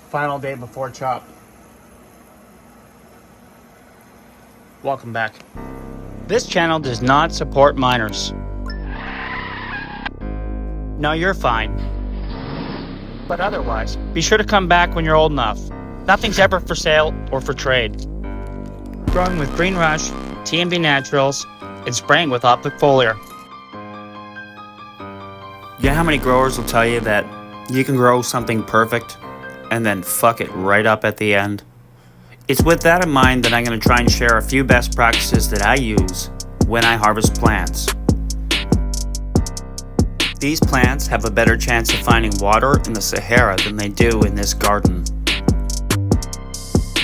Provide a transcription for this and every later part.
Final day before chop. Welcome back. This channel does not support minors. No, you're fine. But otherwise, be sure to come back when you're old enough. Nothing's ever for sale or for trade. Growing with Green Rush, TMB Naturals, and spraying with optic foliar. You know how many growers will tell you that you can grow something perfect and then fuck it right up at the end? It's with that in mind that I'm going to try and share a few best practices that I use when I harvest plants. These plants have a better chance of finding water in the Sahara than they do in this garden.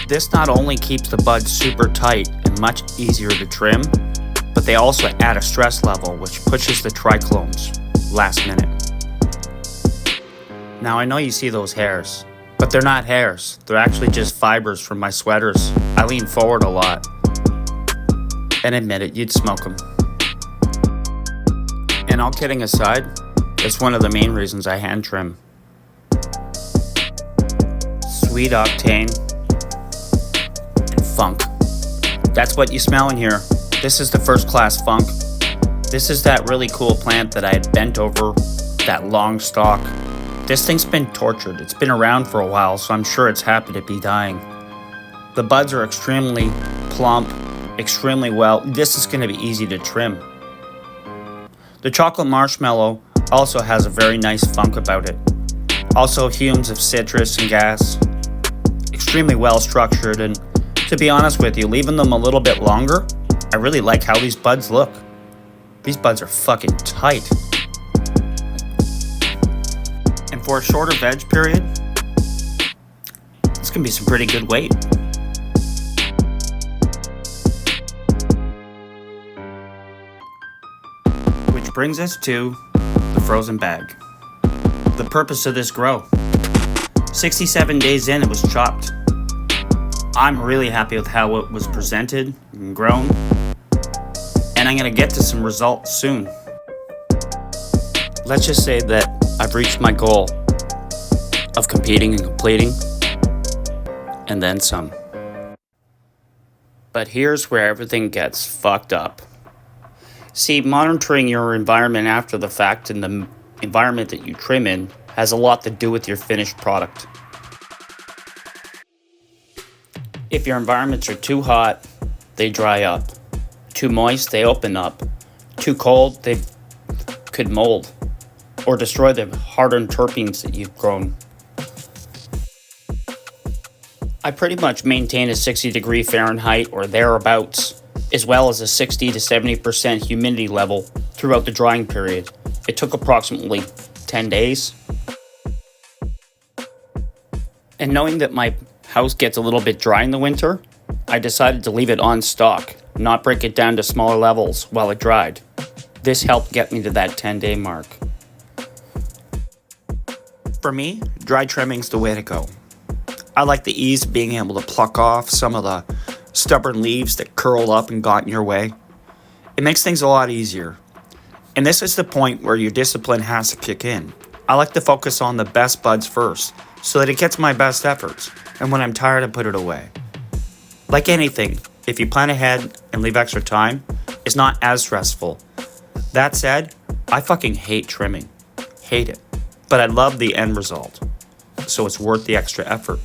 This not only keeps the buds super tight and much easier to trim, but they also add a stress level which pushes the trichlomes last minute. Now I know you see those hairs, but they're not hairs. They're actually just fibers from my sweaters. I lean forward a lot. And admit it, you'd smoke them. And all kidding aside, it's one of the main reasons I hand trim. Sweet octane and funk. That's what you smell in here. This is the first class funk. This is that really cool plant that I had bent over, that long stalk. This thing's been tortured. It's been around for a while, so I'm sure it's happy to be dying. The buds are extremely plump, extremely well. This is going to be easy to trim. The chocolate marshmallow also has a very nice funk about it. Also fumes of citrus and gas. Extremely well structured, and to be honest with you, leaving them a little bit longer, I really like how these buds look. These buds are fucking tight. And for a shorter veg period, this can be some pretty good weight. Which brings us to the frozen bag. The purpose of this grow. 67 days in, it was chopped. I'm really happy with how it was presented and grown. And I'm going to get to some results soon. Let's just say that I've reached my goal of competing and completing, and then some. But here's where everything gets fucked up. See, monitoring your environment after the fact and the environment that you trim in has a lot to do with your finished product. If your environments are too hot, they dry up. Too moist, they open up. Too cold, they could mold or destroy the hardened terpenes that you've grown. I pretty much maintain a 60-degree Fahrenheit or thereabouts, as well as a 60 to 70% humidity level throughout the drying period. It took approximately 10 days. And knowing that my house gets a little bit dry in the winter, I decided to leave it on stock, not break it down to smaller levels while it dried. This helped get me to that 10-day mark. For me, dry trimming's the way to go. I like the ease of being able to pluck off some of the stubborn leaves that curl up and got in your way. It makes things a lot easier. And this is the point where your discipline has to kick in. I like to focus on the best buds first, so that it gets my best efforts, and when I'm tired, I put it away. Like anything, if you plan ahead and leave extra time, it's not as stressful. That said, I fucking hate trimming. Hate it. But I love the end result, so it's worth the extra effort.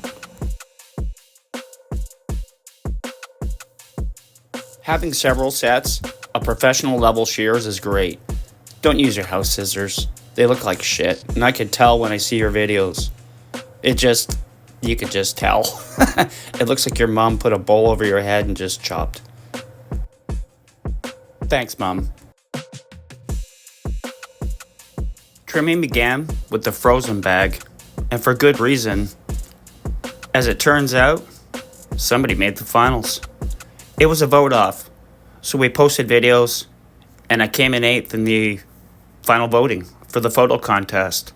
Having several sets of professional level shears is great. Don't use your house scissors. They look like shit, and I can tell when I see your videos. You could just tell. It looks like your mom put a bowl over your head and just chopped. Thanks, Mom. Trimming began with the frozen bag, and for good reason. As it turns out, somebody made the finals. It was a vote off, so we posted videos, and I came in 8th in the final voting for the photo contest.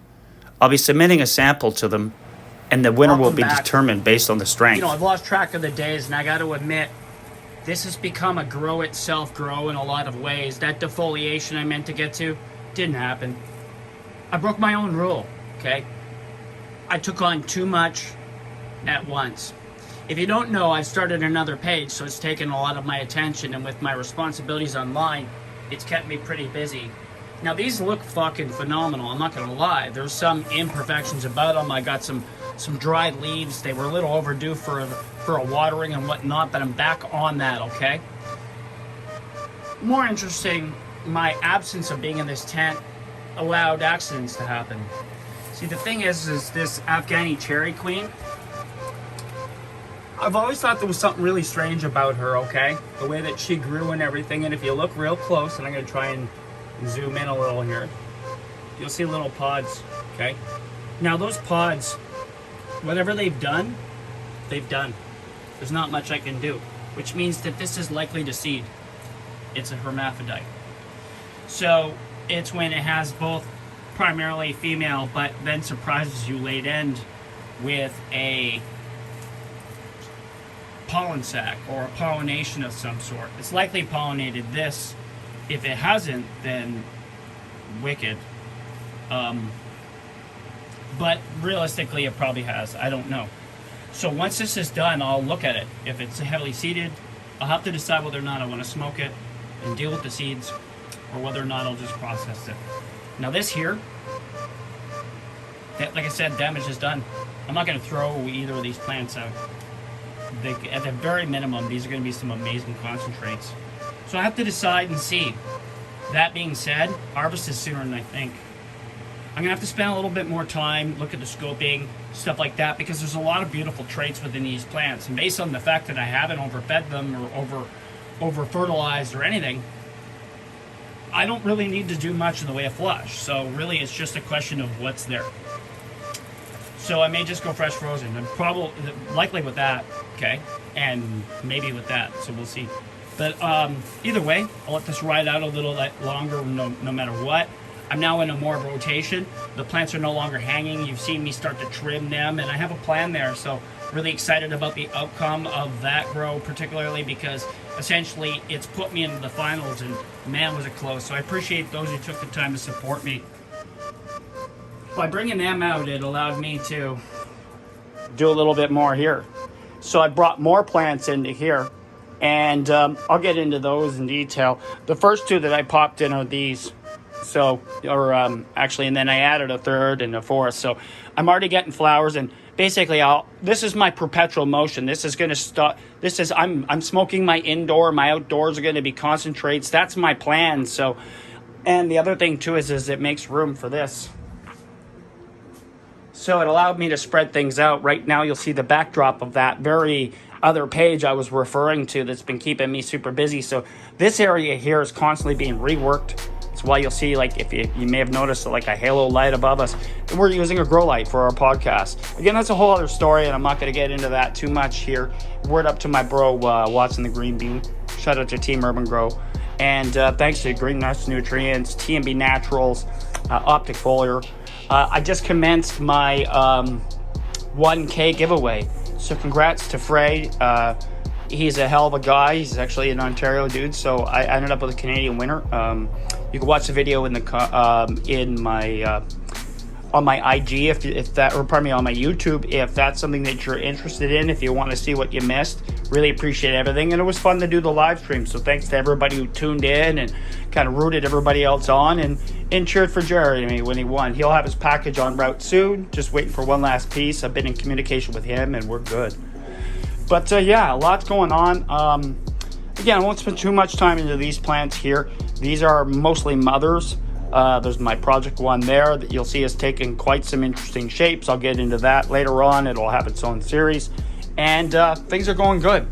I'll be submitting a sample to them, and the winner will be determined based on the strength. I've lost track of the days, and I got to admit, this has become a grow itself grow in a lot of ways. That defoliation I meant to get to didn't happen. I broke my own rule, okay? I took on too much at once. If you don't know, I've started another page, so it's taken a lot of my attention, and with my responsibilities online, it's kept me pretty busy. Now these look fucking phenomenal, I'm not gonna lie. There's some imperfections about them. I got some dried leaves. They were a little overdue for a watering and whatnot, but I'm back on that, okay? More interesting, my absence of being in this tent allowed accidents to happen. See, the thing is this Afghani cherry queen, I've always thought there was something really strange about her, okay? The way that she grew and everything, and if you look real close, and I'm gonna try and zoom in a little here, you'll see little pods, okay? Now those pods, whatever they've done, they've done. There's not much I can do, which means that this is likely to seed. It's a hermaphrodite. So it's when it has both primarily female, but then surprises you late end with a pollen sac or a pollination of some sort. It's likely pollinated this. If it hasn't, then wicked. But realistically, it probably has. I don't know. So once this is done, I'll look at it. If it's heavily seeded, I'll have to decide whether or not I want to smoke it and deal with the seeds, or whether or not I'll just process it. Now this here, like I said, damage is done. I'm not going to throw either of these plants out. At the very minimum, these are going to be some amazing concentrates. So I have to decide and see. That being said, harvest is sooner than I think. I'm going to have to spend a little bit more time, look at the scoping, stuff like that, because there's a lot of beautiful traits within these plants. And based on the fact that I haven't overfed them or over fertilized or anything, I don't really need to do much in the way of flush. So really it's just a question of what's there. So I may just go fresh frozen, and probably likely with that, okay, and maybe with that, so we'll see. But either way, I'll let this ride out a little longer no matter what. I'm now in a more of a rotation. The plants are no longer hanging. You've seen me start to trim them, and I have a plan there. So really excited about the outcome of that grow, particularly because essentially it's put me into the finals, and man, was it close. So I appreciate those who took the time to support me. By bringing them out, it allowed me to do a little bit more here. So I brought more plants into here, and I'll get into those in detail. The first two that I popped in are these. So, actually, and then I added a third and a fourth. So I'm already getting flowers, and basically this is my perpetual motion. This is going to start. I'm smoking my indoor, my outdoors are going to be concentrates. That's my plan. So, and the other thing too is it makes room for this. So it allowed me to spread things out. Right now you'll see the backdrop of that very other page I was referring to that's been keeping me super busy. So this area here is constantly being reworked. That's why you'll see, like, if you may have noticed like a halo light above us. And we're using a grow light for our podcast. Again, that's a whole other story, and I'm not going to get into that too much here. Word up to my bro, Watson the Green Bean. Shout out to Team Urban Grow. And thanks to Green Nuts Nutrients, TMB Naturals, Optic Foliar. I just commenced my 1K giveaway. So congrats to Frey. He's a hell of a guy. He's actually an Ontario dude. So I ended up with a Canadian winner. You can watch the video in my on my IG if that, or pardon me, on my YouTube, if that's something that you're interested in. If you want to see what you missed, really appreciate everything. And it was fun to do the live stream. So thanks to everybody who tuned in and kind of rooted everybody else on and cheered for Jeremy when he won. He'll have his package en route soon. Just waiting for one last piece. I've been in communication with him, and we're good. But yeah, a lot's going on. Again, I won't spend too much time into these plants here. These are mostly mothers. There's my project one there that you'll see has taken quite some interesting shapes. I'll get into that later on. It'll have its own series. And things are going good.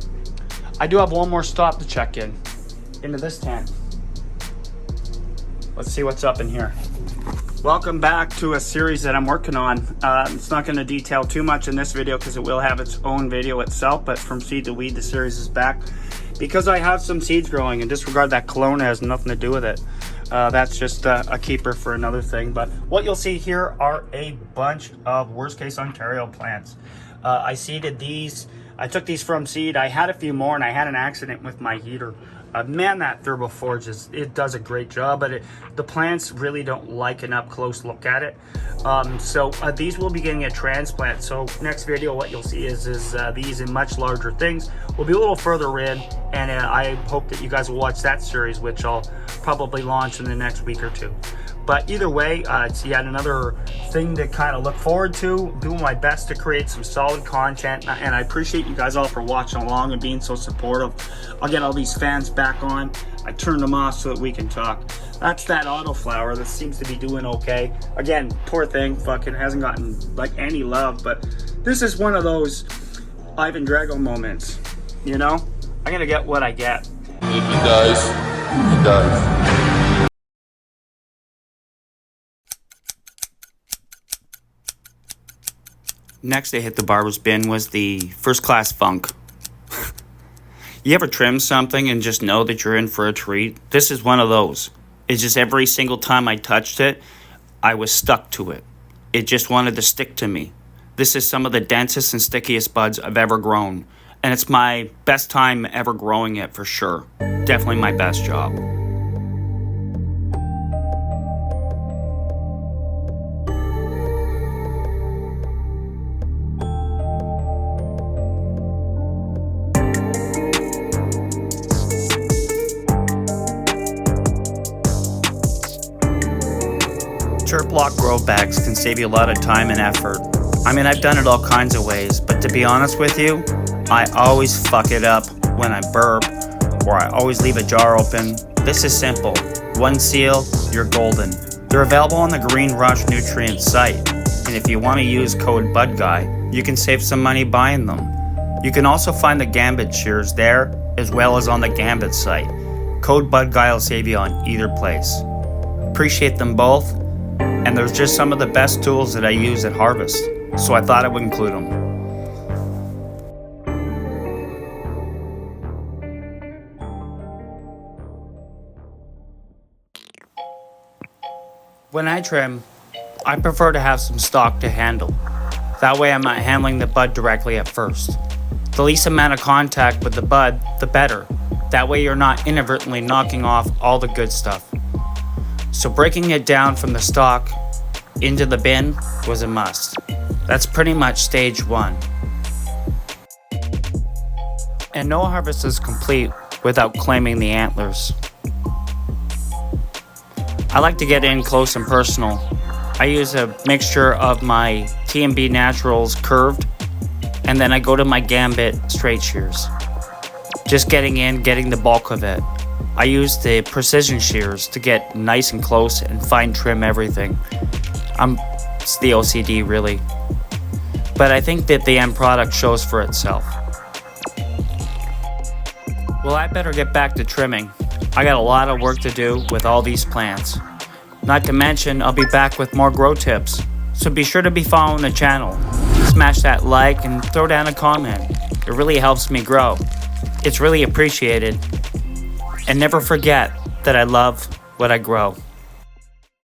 I do have one more stop to check into this tent. Let's see what's up in here. Welcome back to a series that I'm working on. It's not going to detail too much in this video because it will have its own video itself, but from seed to weed, the series is back. Because I have some seeds growing, and disregard that Kelowna has nothing to do with it. That's just a keeper for another thing. But what you'll see here are a bunch of worst case Ontario plants. I seeded these. I took these from seed. I had a few more, and I had an accident with my heater. Man, that Thermoforge it does a great job, but the plants really don't like an up close look at it. So these will be getting a transplant. So next video, what you'll see is these in much larger things. We'll be a little further in, and I hope that you guys will watch that series, which I'll probably launch in the next week or two. But either way, it's yet another thing to kind of look forward to. Doing my best to create some solid content, and I appreciate you guys all for watching along and being so supportive. I'll get all these fans back on. I turned them off so that we can talk. That's that autoflower that seems to be doing okay. Again, poor thing, fucking hasn't gotten like any love, but this is one of those Ivan Drago moments, you know? I'm gonna get what I get. If he dies, he dies. Next I hit the barber's bin was the first class funk. You ever trim something and just know that you're in for a treat? This is one of those. It's just every single time I touched it, I was stuck to it. It just wanted to stick to me. This is some of the densest and stickiest buds I've ever grown. And it's my best time ever growing it for sure. Definitely my best job. Chirp lock grow bags can save you a lot of time and effort. I mean, I've done it all kinds of ways, but to be honest with you, I always fuck it up when I burp, or I always leave a jar open. This is simple. One seal, you're golden. They're available on the Green Rush Nutrients site, and if you want to use code BUDGUY, you can save some money buying them. You can also find the Gambit shears there, as well as on the Gambit site. Code BUDGUY will save you on either place. Appreciate them both. And there's just some of the best tools that I use at harvest, so I thought I would include them. When I trim, I prefer to have some stock to handle. That way I'm not handling the bud directly at first. The least amount of contact with the bud, the better. That way you're not inadvertently knocking off all the good stuff. So breaking it down from the stalk into the bin was a must. That's pretty much stage one. And no harvest is complete without claiming the antlers. I like to get in close and personal. I use a mixture of my T&B Naturals curved, and then I go to my Gambit straight shears. Just getting in, getting the bulk of it. I use the precision shears to get nice and close and fine trim everything. It's the OCD really. But I think that the end product shows for itself. Well, I better get back to trimming. I got a lot of work to do with all these plants. Not to mention, I'll be back with more grow tips. So be sure to be following the channel. Smash that like and throw down a comment. It really helps me grow. It's really appreciated. And never forget that I love what I grow.